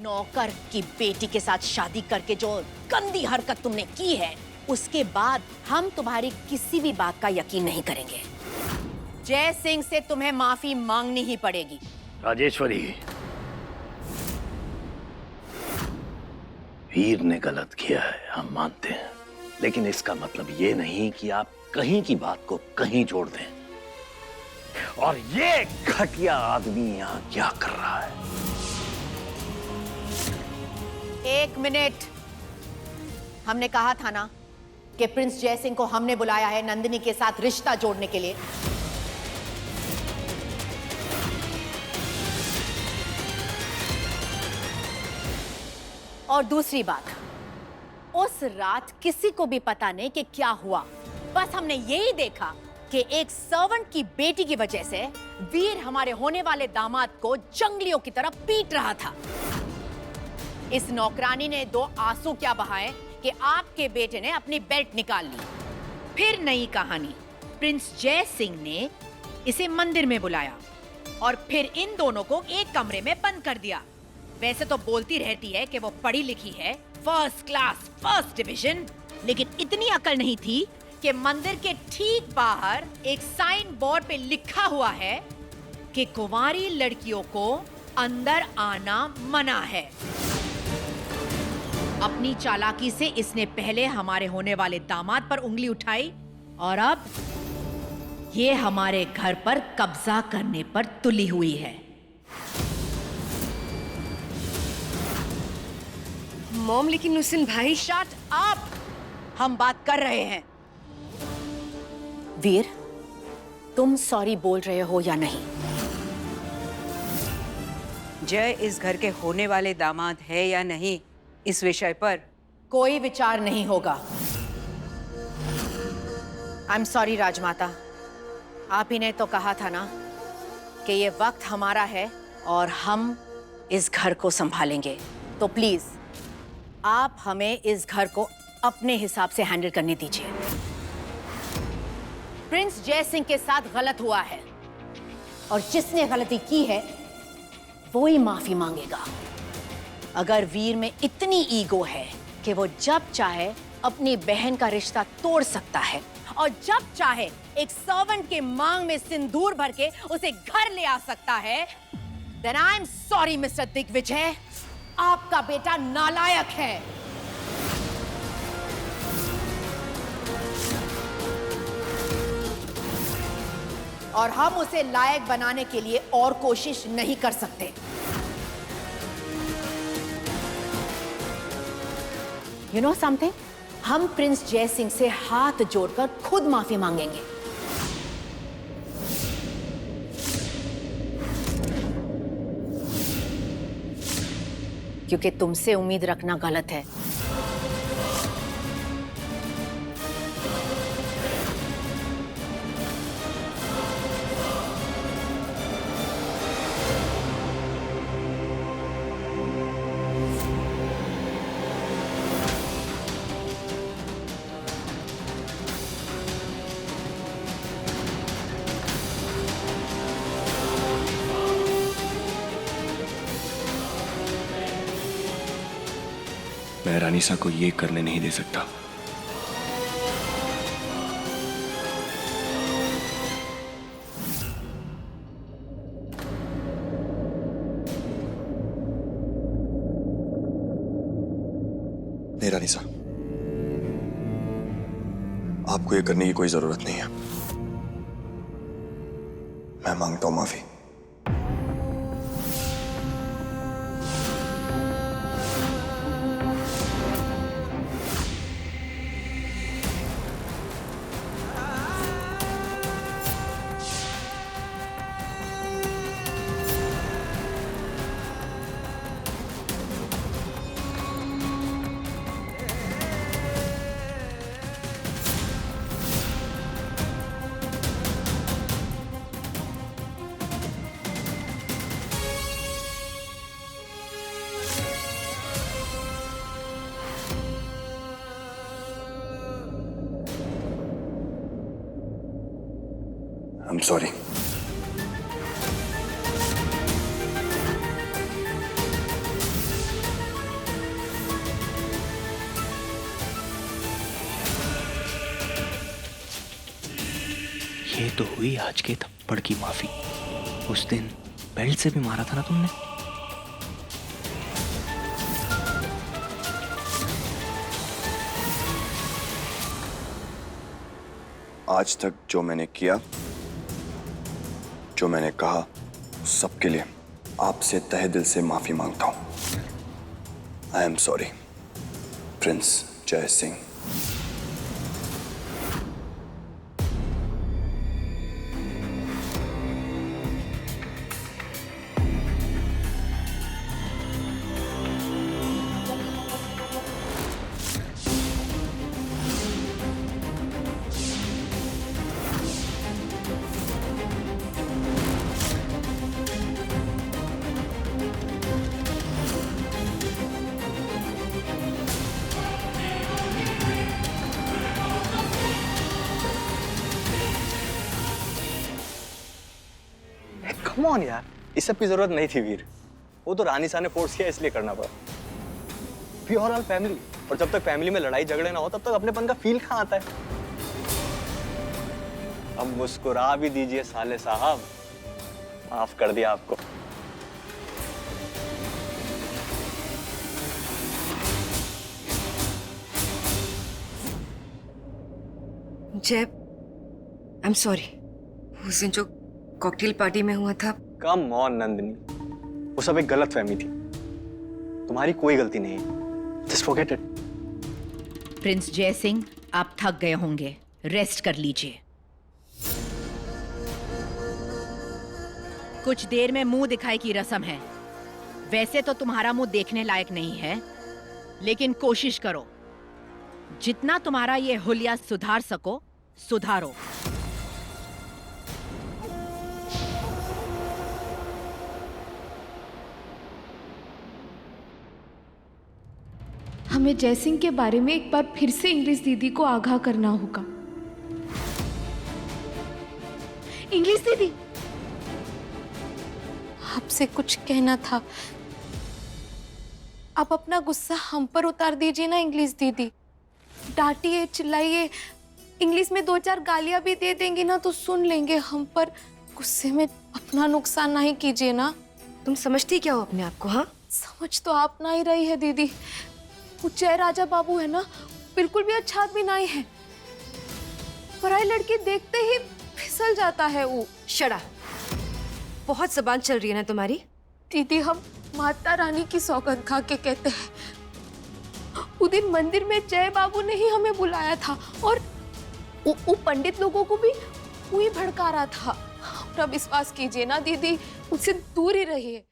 नौकर की बेटी के साथ शादी करके जो गंदी हरकत तुमने की है, उसके बाद हम तुम्हारी किसी भी बात का यकीन नहीं करेंगे। जय सिंह से तुम्हें माफी मांगनी ही पड़ेगी। राजेश्वरी, वीर ने गलत किया है, हम मानते हैं, लेकिन इसका मतलब ये नहीं कि आप कहीं की बात को कहीं जोड़ दें। और ये घटिया आदमी यहां क्या कर रहा है? एक मिनट, हमने कहा था ना कि प्रिंस जय सिंह को हमने बुलाया है नंदिनी के साथ रिश्ता जोड़ने के लिए। और दूसरी बात, उस रात किसी को भी पता नहीं कि क्या हुआ, बस हमने यही देखा कि एक सर्वेंट की बेटी की वजह से वीर हमारे होने वाले दामाद को जंगलियों की तरह पीट रहा था। इस नौकरानी ने 2 आंसू क्या बहाए कि आपके बेटे ने अपनी बेल्ट निकाल ली। फिर नई कहानी, प्रिंस जय सिंह ने इसे मंदिर में बुलाया और फिर इन दोनों को एक कमरे में बंद कर दिया। वैसे तो बोलती रहती है कि वो पढ़ी लिखी है, फर्स्ट क्लास, फर्स्ट डिवीजन, लेकिन इतनी अकल नहीं थी कि मंदिर के ठीक बाहर एक साइन बोर्ड पे लिखा हुआ है कि कुंवारी लड़कियों को अंदर आना मना है। अपनी चालाकी से इसने पहले हमारे होने वाले दामाद पर उंगली उठाई और अब ये हमारे घर पर कब्जा करने पर तुली हुई है। मॉम, लेकिन हुसैन भाई। शट अप, हम बात कर रहे हैं। वीर, तुम सॉरी बोल रहे हो या नहीं? जय इस घर के होने वाले दामाद है या नहीं, इस विषय पर कोई विचार नहीं होगा। आई एम सॉरी राजमाता, आप ही ने तो कहा था ना कि ये वक्त हमारा है और हम इस घर को संभालेंगे, तो प्लीज आप हमें इस घर को अपने हिसाब से हैंडल करने दीजिए। प्रिंस जय सिंह के साथ गलत हुआ है और जिसने गलती की है वो ही माफी मांगेगा। अगर वीर में इतनी ईगो है कि वो जब चाहे अपनी बहन का रिश्ता तोड़ सकता है और जब चाहे एक सर्वेंट के मांग में सिंदूर भर के उसे घर ले आ सकता है, then I'm sorry mister Digvijay, आपका बेटा नालायक है। और हम उसे लायक बनाने के लिए और कोशिश नहीं कर सकते। You know something? हम प्रिंस जय सिंह से हाथ जोड़कर खुद माफी मांगेंगे। क्योंकि तुमसे उम्मीद रखना गलत है। मैं रानीसा को ये करने नहीं दे सकता। नहीं रानीसा, आपको ये करने की कोई जरूरत नहीं है। मैं मांगता हूं माफी। I'm sorry. तो हुई आज के थप्पड़ की माफी। उस दिन बेल्ट से भी मारा था ना तुमने। आज तक जो मैंने किया, जो मैंने कहा, सबके लिए आपसे तहे दिल से माफी मांगता हूं। आई एम सॉरी प्रिंस जय सिंह। कम ऑन यार, इस सब की जरूरत नहीं थी वीर। वो तो रानी सा ने फोर्स किया इसलिए करना पड़ा। वी आर ऑल फैमिली, और जब तक फैमिली में लड़ाई झगड़े ना हो तब तक अपनेपन का फील कहाँ आता है। अब मुस्कुरा भी दीजिए साले साहब, माफ कर दिया आपको। जय, आई एम सॉरी। उस दिन जो कॉकटेल पार्टी में हुआ था। कम ऑन नंदिनी, वो सब एक गलत फहमी थी। तुम्हारी कोई गलती नहीं है, जस्ट फॉरगेट इट। प्रिंस जय सिंह, आप थक गए होंगे, रेस्ट कर लीजिए। कुछ देर में मुंह दिखाई की रस्म है। वैसे तो तुम्हारा मुंह देखने लायक नहीं है, लेकिन कोशिश करो, जितना तुम्हारा ये हुलिया सुधार सको सुधारो। हमें जयसिंह के बारे में एक बार फिर से इंग्लिश दीदी को आगाह करना होगा। इंग्लिश दीदी, आपसे कुछ कहना था। आप अपना गुस्सा हम पर उतार दीजिए ना इंग्लिश दीदी। डांटिए, चिल्लाइए, इंग्लिश में 2-4 गालियां भी दे देंगी ना तो सुन लेंगे हम, पर गुस्से में अपना नुकसान नहीं कीजिए ना। तुम समझती क्या हो अपने आप को? हाँ, समझ तो आप ना ही रही है दीदी। वो जय राजा बाबू है ना, बिल्कुल भी अच्छा आदमी नहीं है। पराई लड़की देखते ही फिसल जाता है वो। शड़ा, बहुत जबान चल रही है ना तुम्हारी। दीदी, हम माता रानी की सौगंध खा के कहते हैं, उस दिन मंदिर में जय बाबू ने ही हमें बुलाया था और वो पंडित लोगों को भी वही भड़का रहा था। अपना विश्वास कीजिए ना दीदी, उससे दूर ही रहिए।